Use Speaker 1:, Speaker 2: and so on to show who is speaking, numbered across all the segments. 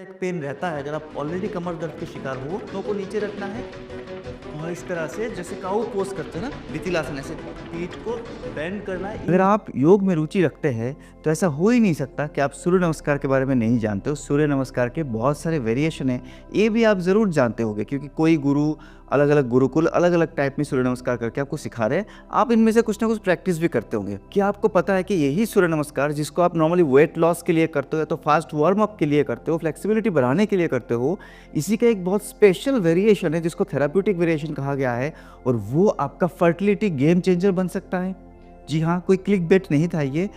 Speaker 1: Back pain रहता है, अगर आप ऑलरेडी कमर दर्द के शिकार हो तो को नीचे रखना है और इस तरह से जैसे काऊ पोज करते हैं ना, विथिलासन, ऐसे पीठ को बेंड करना है। अगर आप योग में रुचि रखते हैं तो ऐसा हो ही नहीं सकता कि आप सूर्य नमस्कार के बारे में नहीं जानते हो। सूर्य नमस्कार के बहुत सारे वेरिएशन हैं, ये भी आप ज़रूर जानते होंगे क्योंकि कोई गुरु अलग अलग गुरुकुल अलग अलग टाइप में सूर्य नमस्कार करके आपको सिखा रहे हैं। आप इनमें से कुछ ना कुछ प्रैक्टिस भी करते होंगे। क्या आपको पता है कि यही सूर्य नमस्कार जिसको आप नॉर्मली वेट लॉस के लिए करते हो या तो फास्ट वार्म अप के लिए करते हो, फ्लेक्सिबिलिटी बढ़ाने के लिए करते हो, इसी का एक बहुत स्पेशल वेरिएशन है जिसको थेराप्यूटिक वेरिएशन कहा गया है और वो आपका फर्टिलिटी गेम चेंजर बन सकता है। जी हाँ, कोई क्लिक बेट नहीं था ये।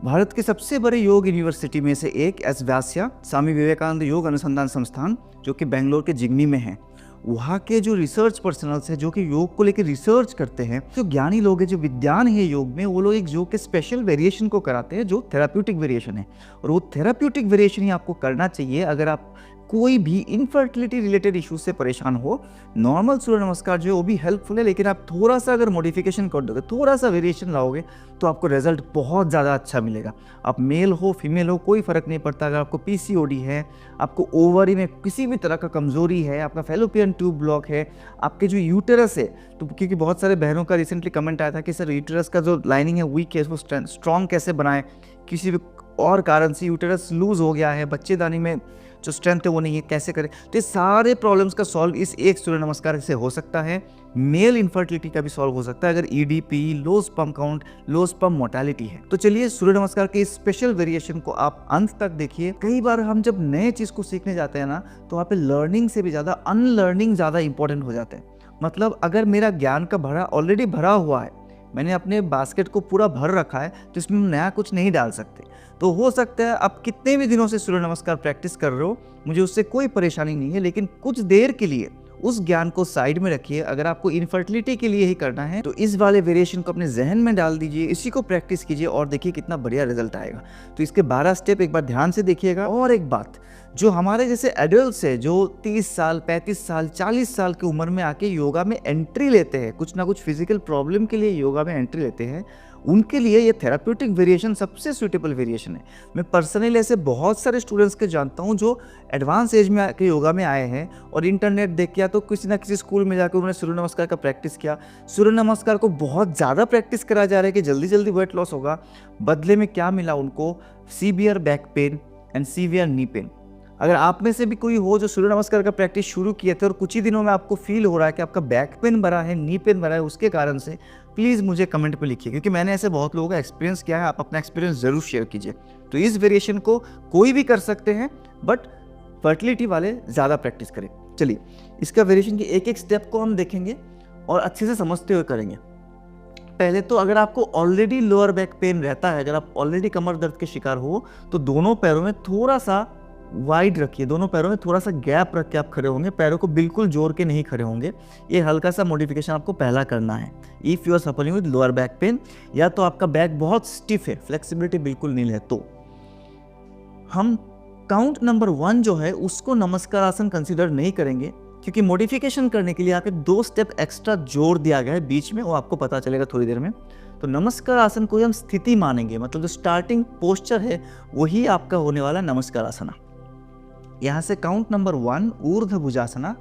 Speaker 1: भारत के सबसे बड़े योग यूनिवर्सिटी में से एक एस व्यास्या स्वामी विवेकानंद योग अनुसंधान संस्थान जो कि बेंगलोर के जिगनी में है, वहाँ के जो रिसर्च पर्सनल्स हैं जो कि योग को लेकर रिसर्च करते हैं, जो ज्ञानी लोग हैं, जो विद्वान है योग में, वो लोग एक योग के स्पेशल वेरिएशन को कराते हैं जो थेराप्यूटिक वेरिएशन है। और वो थेराप्यूटिक वेरिएशन ही आपको करना चाहिए अगर आप कोई भी इनफर्टिलिटी रिलेटेड इश्यूज से परेशान हो। नॉर्मल सूर्य नमस्कार जो है वो भी हेल्पफुल है, लेकिन आप थोड़ा सा अगर मॉडिफिकेशन कर दोगे, थोड़ा सा वेरिएशन लाओगे तो आपको रिजल्ट बहुत ज़्यादा अच्छा मिलेगा। आप मेल हो फीमेल हो कोई फ़र्क नहीं पड़ता। अगर आपको पीसीओडी है, आपको ओवरी में किसी भी तरह का कमज़ोरी है, आपका फैलोपियन ट्यूब ब्लॉक है, आपके जो यूटेरस है, तो क्योंकि बहुत सारे बहनों का रिसेंटली कमेंट आया था कि सर यूटेरस का जो लाइनिंग है वीक है, उसको स्ट्रॉन्ग कैसे बनाएं, किसी भी और कारण से यूटेरस लूज हो गया है, बच्चेदानी में जो स्ट्रेंथ है वो नहीं है, कैसे करें। तो ये सारे प्रॉब्लम्स का सॉल्व इस एक सूर्य नमस्कार से हो सकता है। मेल इनफर्टिलिटी का भी सॉल्व हो सकता है अगर EDP, low sperm count, low sperm mortality है। तो चलिए सूर्य नमस्कार के इस स्पेशल वेरिएशन को आप अंत तक देखिए। कई बार हम जब नए चीज़ को सीखने जाते हैं ना, तो वहाँ पे लर्निंग से भी ज़्यादा अनलर्निंग ज़्यादा इंपॉर्टेंट हो जाता है। मतलब अगर मेरा ज्ञान का भरा ऑलरेडी भरा हुआ है, मैंने अपने बास्केट को पूरा भर रखा है, तो इसमें नया कुछ नहीं डाल सकते। तो हो सकता है आप कितने भी दिनों से सूर्य नमस्कार प्रैक्टिस कर रहे हो, मुझे उससे कोई परेशानी नहीं है, लेकिन कुछ देर के लिए उस ज्ञान को साइड में रखिए। अगर आपको इनफर्टिलिटी के लिए ही करना है तो इस वाले वेरिएशन को अपने जहन में डाल दीजिए, इसी को प्रैक्टिस कीजिए और देखिए कितना बढ़िया रिजल्ट आएगा। तो इसके 12 स्टेप एक बार ध्यान से देखिएगा। और एक बात, जो हमारे जैसे एडल्ट्स है जो 30 साल 35 साल 40 साल की उम्र में आके योगा में एंट्री लेते हैं, कुछ ना कुछ फिजिकल प्रॉब्लम के लिए योगा में एंट्री लेते हैं, उनके लिए ये थेराप्यूटिक वेरिएशन सबसे सूटेबल वेरिएशन है। मैं पर्सनली ऐसे बहुत सारे स्टूडेंट्स के जानता हूँ जो एडवांस एज में आके योगा में आए हैं और इंटरनेट देख के या तो किसी ना किसी स्कूल में जाकर उन्होंने सूर्य नमस्कार का प्रैक्टिस किया। सूर्य नमस्कार को बहुत ज़्यादा प्रैक्टिस करा जा रहा है कि जल्दी जल्दी वेट लॉस होगा, बदले में क्या मिला उनको? Severe back pain and severe knee pain. अगर आप में से भी कोई हो जो सूर्य नमस्कार का प्रैक्टिस शुरू किए थे और कुछ ही दिनों में आपको फील हो रहा है कि आपका बैक पेन बढ़ा है, नी पेन बढ़ा है उसके कारण से, प्लीज़ मुझे कमेंट पे लिखिए, क्योंकि मैंने ऐसे बहुत लोगों का एक्सपीरियंस किया है। आप अपना एक्सपीरियंस ज़रूर शेयर कीजिए। तो इस वेरिएशन को कोई भी कर सकते हैं, बट फर्टिलिटी वाले ज़्यादा प्रैक्टिस करें। चलिए इसका वेरिएशन के एक एक स्टेप को हम देखेंगे और अच्छे से समझते हुए करेंगे। पहले तो अगर आपको ऑलरेडी लोअर बैक पेन रहता है, अगर आप ऑलरेडी कमर दर्द के शिकार हो, तो दोनों पैरों में थोड़ा सा वाइड रखिए, दोनों पैरों में थोड़ा सा गैप रख के आप खड़े होंगे, पैरों को बिल्कुल जोड़ के नहीं खड़े होंगे। ये हल्का सा मॉडिफिकेशन आपको पहला करना है। If you are suffering with lower back pain या तो आपका बैक बहुत स्टिफ है, फ्लेक्सिबिलिटी बिल्कुल नहीं है, तो हम काउंट नंबर 1 जो है उसको नमस्कार आसन कंसिडर नहीं करेंगे, क्योंकि मॉडिफिकेशन करने के लिए यहाँ पे 2 स्टेप एक्स्ट्रा जोड़ दिया गया है बीच में, वो आपको पता चलेगा थोड़ी देर में। तो नमस्कार आसन को हम स्थिति मानेंगे, मतलब जो स्टार्टिंग पोस्चर है वही आपका होने वाला नमस्कार आसना। यहाँ से काउंट नंबर 1 ऊर्ध्व भुजासना।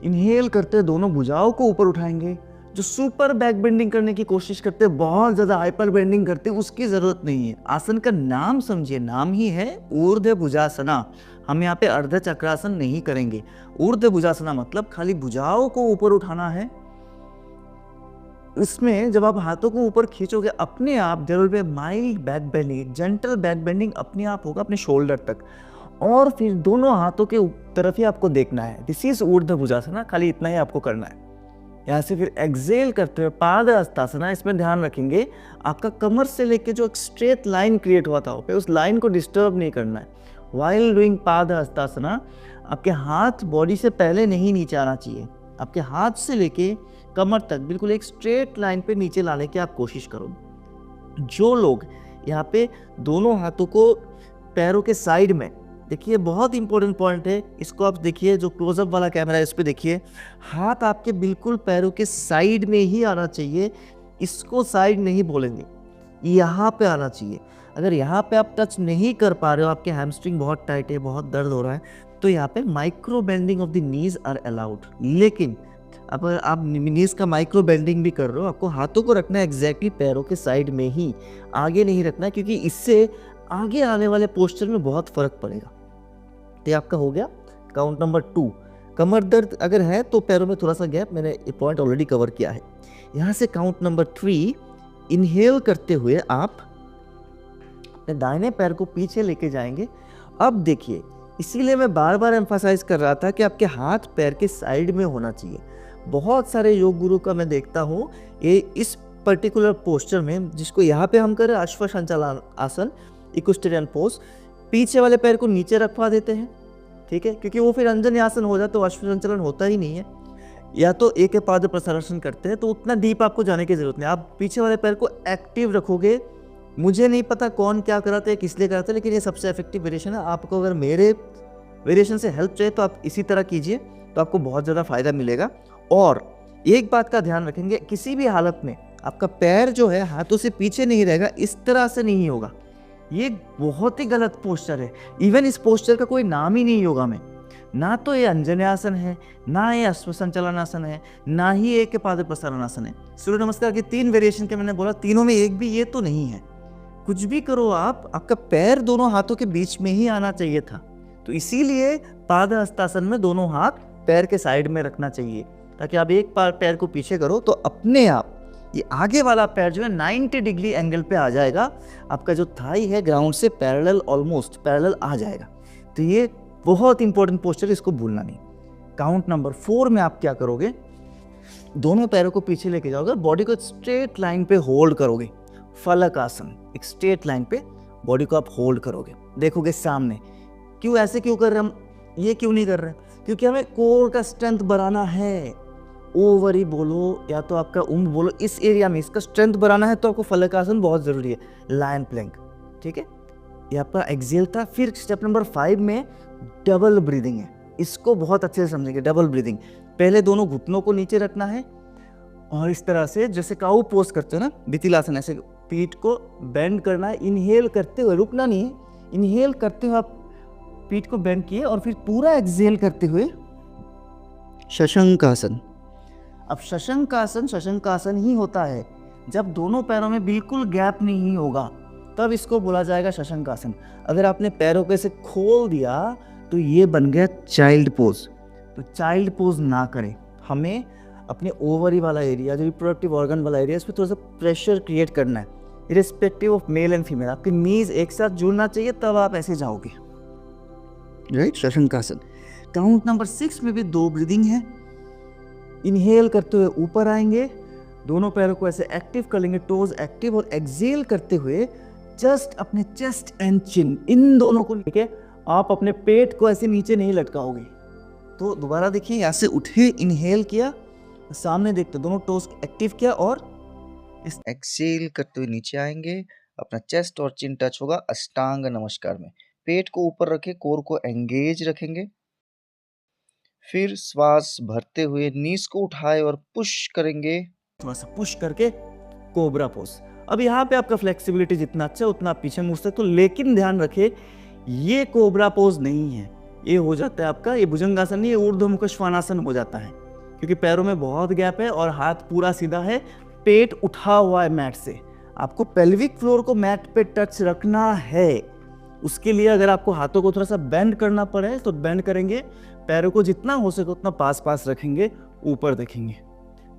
Speaker 1: इनहेल करते दोनों भुजाओं को ऊपर उठाएंगे। जो सुपर बैक बेंडिंग करने की कोशिश करते हैं, बहुत ज़्यादा हाइपर बेंडिंग करते हैं, उसकी ज़रूरत नहीं है। आसन का नाम समझिए, नाम ही है ऊर्ध्व भुजासना। हम यहाँ पे अर्ध चक्रासन नहीं करेंगे। ऊर्ध्व भुजासना मतलब खाली भुजाओं को ऊपर उठाना है। इसमें जब आप हाथों को ऊपर खींचोगे, अपने आप there will be mild back bending, gentle back bending अपने आप होगा अपने शोल्डर तक, और फिर दोनों हाथों के तरफ ही आपको देखना है। दिस इज ऊर्ध्व भुजासना, खाली इतना ही आपको करना है। यहाँ से फिर एक्सेल करते हुए पाद हस्तासना। इसमें ध्यान रखेंगे आपका कमर से लेके जो एक स्ट्रेट लाइन क्रिएट हुआ था उस लाइन को डिस्टर्ब नहीं करना है। वाइल डूइंग पाद हस्तासना, आपके हाथ बॉडी से पहले नहीं नीचे आना चाहिए। आपके हाथ से लेके कमर तक बिल्कुल एक स्ट्रेट लाइन पे नीचे लाने की आप कोशिश करो। जो लोग यहाँ पे दोनों हाथों को पैरों के साइड में, देखिए बहुत इंपॉर्टेंट पॉइंट है, इसको आप देखिए, जो क्लोजअप वाला कैमरा है इस पे देखिए, हाथ आपके बिल्कुल पैरों के साइड में ही आना चाहिए। इसको साइड नहीं बोलेंगे, यहाँ पे आना चाहिए। अगर यहाँ पे आप टच नहीं कर पा रहे हो, आपके हैमस्ट्रिंग बहुत टाइट है, बहुत दर्द हो रहा है, तो यहाँ पे micro bending of the knees are allowed. लेकिन अगर आप नीज का माइक्रो बेंडिंग भी कर रहे हो, आपको हाथों को रखना है एग्जैक्टली पैरों के साइड में ही, आगे नहीं रखना है, क्योंकि इससे आगे आने वाले पोस्चर में बहुत फर्क पड़ेगा। तो ये आपका हो गया काउंट नंबर 2। कमर दर्द अगर है तो पैरों में थोड़ा सा गैप, मैंने ये पॉइंट ऑलरेडी कवर किया है। यहाँ से काउंट नंबर 3, इनहेल करते हुए आप अपने दाहिने पैर को पीछे लेके जाएंगे। अब देखिए, इसीलिए मैं बार बार एम्फसाइज कर रहा था कि आपके हाथ पैर के साइड में होना चाहिए। बहुत सारे योग गुरु का मैं देखता हूँ, ये इस पर्टिकुलर पोस्चर में, जिसको यहाँ पे हम करें अश्वसंचालन आसन, इक्विस्टेरियन पोज, पीछे वाले पैर को नीचे रखवा देते हैं, ठीक है, क्योंकि वो फिर अंजनी आसन हो जाता है, तो अश्वसंचालन होता ही नहीं है। या तो एक पाद प्रसारण करते हैं, तो उतना डीप आपको जाने की जरूरत नहीं, आप पीछे वाले पैर को एक्टिव रखोगे। मुझे नहीं पता कौन क्या कराते हैं, किस लिए कराते हैं, लेकिन ये सबसे इफेक्टिव वेरिएशन है। आपको अगर मेरे वेरिएशन से हेल्प चाहिए तो आप इसी तरह कीजिए, तो आपको बहुत ज़्यादा फायदा मिलेगा। और एक बात का ध्यान रखेंगे, किसी भी हालत में आपका पैर जो है हाथों से पीछे नहीं रहेगा, इस तरह से नहीं होगा। ये बहुत ही गलत पोस्चर है। इवन इस पोस्चर का कोई नाम ही नहीं योगा में, ना तो ये अंजन्यासन है, ना ये अश्वसंचालनासन है, ना ही एक पाद प्रसारणासन है। सूर्य नमस्कार के 3 वेरिएशन के मैंने बोला, तीनों में एक भी ये तो नहीं है। कुछ भी करो आप, आपका पैर दोनों हाथों के बीच में ही आना चाहिए था। तो इसीलिए पाद हस्तासन में दोनों हाथ पैर के साइड में रखना चाहिए, ताकि आप एक पैर को पीछे करो तो अपने आप ये आगे वाला पैर जो है 90 डिग्री एंगल पे आ जाएगा। आपका जो थाई है ग्राउंड से पैरेलल, ऑलमोस्ट पैरेलल आ जाएगा। तो ये बहुत इंपॉर्टेंट पोस्चर, इसको भूलना नहीं। काउंट नंबर 4 में आप क्या करोगे, दोनों पैरों को पीछे लेके जाओगे, बॉडी को स्ट्रेट लाइन पे होल्ड करोगे। फलक आसन, एक स्ट्रेट लाइन पे बॉडी को आप होल्ड करोगे, देखोगे सामने। क्यों ऐसे क्यों कर रहे हैं हम, ये क्यों नहीं कर रहे हैं, क्योंकि हमें कोर का स्ट्रेंथ बढ़ाना है। ओवरी बोलो या तो आपका बोलो, इस एरिया में इसका स्ट्रेंथ बढ़ाना है, तो आपको फलक आसन बहुत जरूरी है, लायन प्लैंक, ठीक है। ये आपका एक्सेल था। फिर स्टेप नंबर 5 में डबल ब्रीदिंग है, इसको बहुत अच्छे से समझेंगे। डबल ब्रीदिंग, पहले दोनों घुटनों को नीचे रखना है और इस तरह से जैसे काऊ पोज करते हो ना, विथिलासन, ऐसे पीठ को बेंड करना है। इनहेल करते हुए, रुकना नहीं है, इनहेल करते हुए आप पीठ को बेंड किए और फिर पूरा एक्सेल करते हुए शशंकासन। अब शशंकासन ही होता है जब दोनों पैरों में बिल्कुल गैप नहीं होगा, तब इसको बोला जाएगा शशंकासन। अगर आपने पैरों को ऐसे खोल दिया तो ये बन गया चाइल्ड पोज। तो चाइल्ड पोज ना करें, हमें अपने ओवरी वाला एरिया, जो रिप्रोडक्टिव ऑर्गन वाला एरिया, इस पर थोड़ा सा प्रेशर क्रिएट करना है, irrespective of male and female. आपके नीज एक साथ जुड़ना चाहिए, तब आप ऐसे जाओगे, राइट, शशंकासन। काउंट नंबर 6 में भी 2 ब्रीदिंग है। इनहेल करते हुए ऊपर आएंगे, दोनों पैरों को ऐसे एक्टिव कर लेंगे, टोज एक्टिव, और एक्सेल करते हुए जस्ट अपने चेस्ट एंड चिन, इन दोनों को लेके आप अपने पेट को ऐसे नीचे नहीं लटकाओगे। तो दोबारा देखिए, यहाँ से उठे, इनहेल किया, सामने देखते, दोनों टोज एक्टिव किया, और इस एक्सेल करते हुए नीचे आएंगे, अपना चेस्ट और चिन टच होगा अष्टांग नमस्कार में। पेट को ऊपर रखे, कोर को एंगेज रखेंगे। फिर श्वास भरते हुए नीज को उठाए और पुश करेंगे, थोड़ा सा पुश करके कोबरा पोज। अब यहाँ पे आपका फ्लेक्सिबिलिटी जितना अच्छा उतना आप पीछे मुड़ सकते हो, लेकिन ध्यान रखे ये कोबरा पोज नहीं है, ये हो जाता है आपका, ये भुजंगासन नहीं, ये ऊर्ध्वमुख श्वानासन हो जाता है, क्योंकि पैरों में बहुत गैप है और हाथ पूरा सीधा है, पेट उठा हुआ है मैट से। आपको पेल्विक फ्लोर को मैट पे टच रखना है। उसके लिए अगर आपको हाथों को थोड़ा सा बेंड करना पड़े तो बेंड करेंगे, पैरों को जितना हो सके उतना पास पास रखेंगे, ऊपर देखेंगे।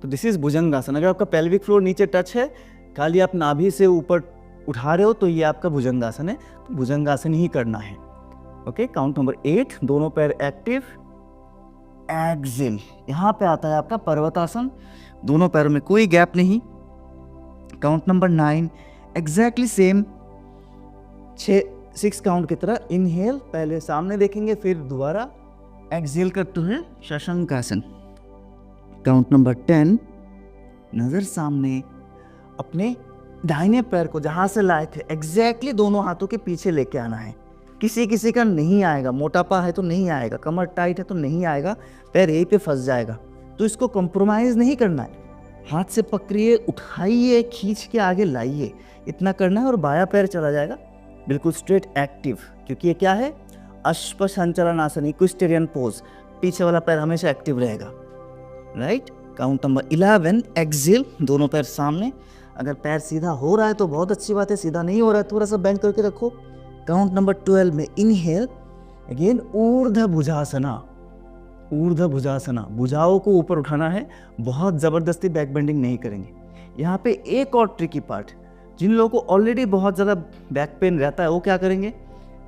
Speaker 1: तो दिस इज भुजंगासन। अगर आपका पेल्विक फ्लोर नीचे टच है, खाली आप नाभि से ऊपर उठा रहे हो, तो ये आपका भुजंगासन है, तो भुजंगासन ही करना है। ओके, काउंट नंबर 8, दोनों पैर एक्टिव, एक्सेल। यहाँ पे आता है आपका पर्वतासन, दोनों पैरों में कोई गैप नहीं। Count number 9, exactly same 6 count की तरह। इनहेल, पहले सामने देखेंगे, फिर दोबारा एक्सेल करते हुए शशंकासन। काउंट नंबर 10, नजर सामने, अपने दाहिने पैर को जहां से लाए थे एग्जैक्टली दोनों हाथों के पीछे लेके आना है। किसी किसी का नहीं आएगा, मोटापा है तो नहीं आएगा, कमर टाइट है तो नहीं आएगा, पैर यहीं पे फंस जाएगा। तो इसको कॉम्प्रोमाइज नहीं करना है, हाथ से पकड़िए, उठाइए, खींच के आगे लाइए, इतना करना है और बायां पैर चला जाएगा। बिल्कुल स्ट्रेट एक्टिव, क्योंकि ये क्या है, अश्व संचलन आसन, इक्विस्टेरियन पोज, पीछे वाला पैर हमेशा एक्टिव रहेगा, राइट। काउंट नंबर 11, एक्सेल, दोनों पैर सामने। अगर पैर सीधा हो रहा है तो बहुत अच्छी बात है, सीधा नहीं हो रहा है थोड़ा सा बेंड करके रखो। काउंट नंबर 12 में इनहेल, अगेन ऊर्ध्व भुजासना, ऊर्ध्व भुजासना, भुजाओं को ऊपर उठाना है, बहुत ज़बरदस्ती बैक बेंडिंग नहीं करेंगे। यहाँ पे एक और ट्रिकी पार्ट, जिन लोगों को ऑलरेडी बहुत ज़्यादा बैक पेन रहता है वो क्या करेंगे,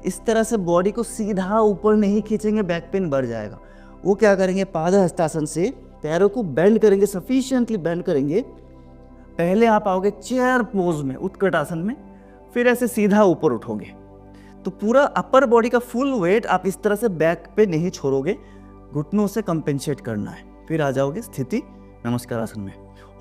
Speaker 1: इस तरह से बॉडी को सीधा ऊपर नहीं खींचेंगे, बैक पेन बढ़ जाएगा। वो क्या करेंगे, पादहस्तासन से पैरों को बेंड करेंगे, सफिशिएंटली बेंड करेंगे। पहले आप आओगे चेयर पोज में, उत्कट आसन में, फिर ऐसे सीधा ऊपर उठोगे, तो पूरा अपर बॉडी का फुल वेट आप इस तरह से बैक पे नहीं छोड़ोगे, घुटनों से कंपेंसेट करना है। फिर आ जाओगे स्थिति नमस्कार आसन में।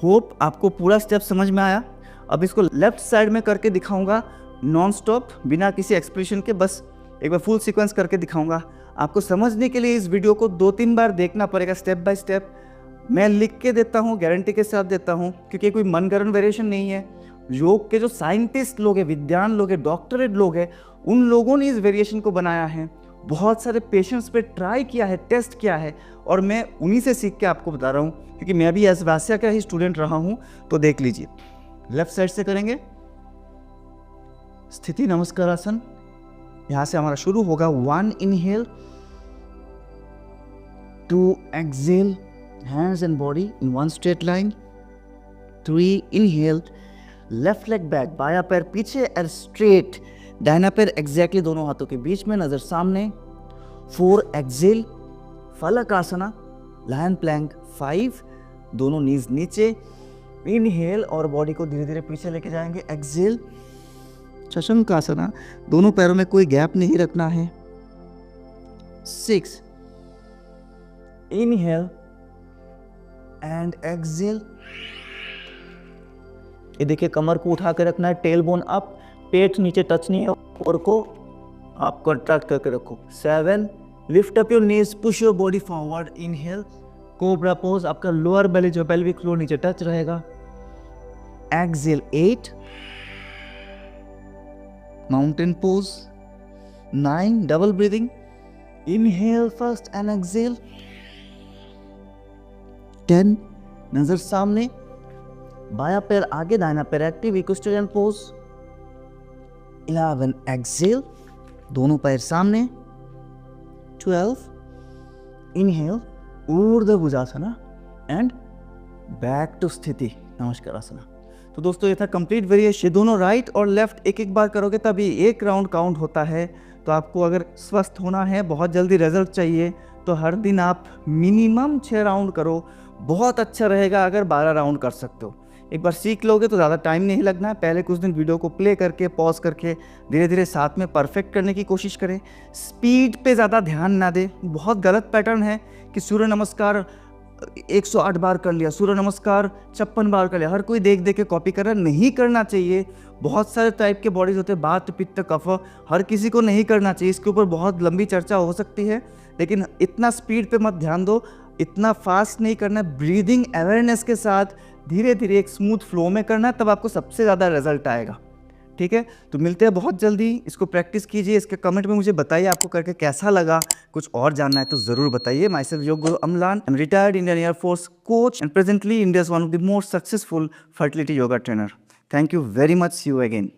Speaker 1: होप आपको पूरा स्टेप समझ में आया। अब इसको लेफ्ट साइड में करके दिखाऊंगा नॉन स्टॉप, बिना किसी एक्सप्रेशन के, बस एक बार फुल सीक्वेंस करके दिखाऊंगा। आपको समझने के लिए इस वीडियो को 2-3 बार देखना पड़ेगा, स्टेप बाय स्टेप। मैं लिख के देता हूँ, गारंटी के साथ देता हूँ, क्योंकि कोई मनगढ़ंत वेरिएशन नहीं है। योग के जो साइंटिस्ट लोग हैं, विद्वान लोग हैं, डॉक्टरेट लोग हैं, उन लोगों ने इस वेरिएशन को बनाया है, बहुत सारे पेशेंट्स पे ट्राई किया है, टेस्ट किया है, और मैं उन्हीं से सीख के आपको बता रहा हूँ, क्योंकि मैं भी एस वास्या का ही स्टूडेंट रहा हूँ। तो देख लीजिए, लेफ्ट साइड से करेंगे स्थिति नमस्कार आसन। यहाँ से हमारा शुरू होगा 1 inhale, 2 exhale, hands and body in one straight line, 3 inhale, left leg back, बाया पैर पीछे और straight, दाहिना पैर exactly दोनों हाथों के बीच में, नजर सामने, 4 exhale, फलक आसना, lion plank, 5, दोनों नीज नीचे, inhale और बॉडी को धीरे धीरे पीछे लेके जाएंगे, exhale, शशंक आसना, दोनों पैरों में कोई गैप नहीं रखना है, 6, inhale एंड एक्सेल। ये देखिए, कमर को उठा के रखना है, टेल बोन अप, पेट नीचे टच नहीं है, और को आप कॉन्ट्रैक्ट करके रखो। 7, lift up your knees, push your body forward, inhale, cobra pose, आपका लोअर बेली जो पेल्विक फ्लोर नीचे टच रहेगा, exhale. 8, mountain pose. 9, double breathing, inhale first and exhale. 10, नजर सामने, बाया पैर आगे, दाहिना पैर एक्टिव, इक्विस्टेरियन पोज। 11, एक्सेल, दोनों पैर सामने। 12, इनहेल, ऊर्ध्व भुजासना एंड बैक टू स्थिति नमस्कार आसना। तो दोस्तों, ये था कंप्लीट वेरिएशन। दोनों राइट और लेफ्ट एक एक बार करोगे तभी एक राउंड काउंट होता है। तो आपको अगर स्वस्थ होना है, बहुत जल्दी रिजल्ट चाहिए, तो हर दिन आप मिनिमम 6 राउंड करो। बहुत अच्छा रहेगा अगर 12 राउंड कर सकते हो। एक बार सीख लोगे तो ज़्यादा टाइम नहीं लगना है। पहले कुछ दिन वीडियो को प्ले करके, पॉज करके, धीरे धीरे साथ में परफेक्ट करने की कोशिश करें। स्पीड पे ज़्यादा ध्यान ना दें। बहुत गलत पैटर्न है कि सूर्य नमस्कार 108 बार कर लिया, सूर्य नमस्कार 56 बार कर लिया, हर कोई देख देख के कॉपी कर रहा है। नहीं करना चाहिए। बहुत सारे टाइप के बॉडीज होते हैं, बात, पित्त, कफ, हर किसी को नहीं करना चाहिए। इसके ऊपर बहुत लंबी चर्चा हो सकती है, लेकिन इतना स्पीड पे मत ध्यान दो, इतना फास्ट नहीं करना। ब्रीदिंग अवेयरनेस के साथ धीरे धीरे एक स्मूथ फ्लो में करना, तब आपको सबसे ज़्यादा रिजल्ट आएगा। ठीक है, तो मिलते हैं बहुत जल्दी। इसको प्रैक्टिस कीजिए, इसके कमेंट में मुझे बताइए आपको करके कैसा लगा। कुछ और जानना है तो ज़रूर बताइए। My self yoga guru Amlan, I am retired Indian air force coach and presently India's one of the most successful fertility yoga trainer. Thank you very much. See you again.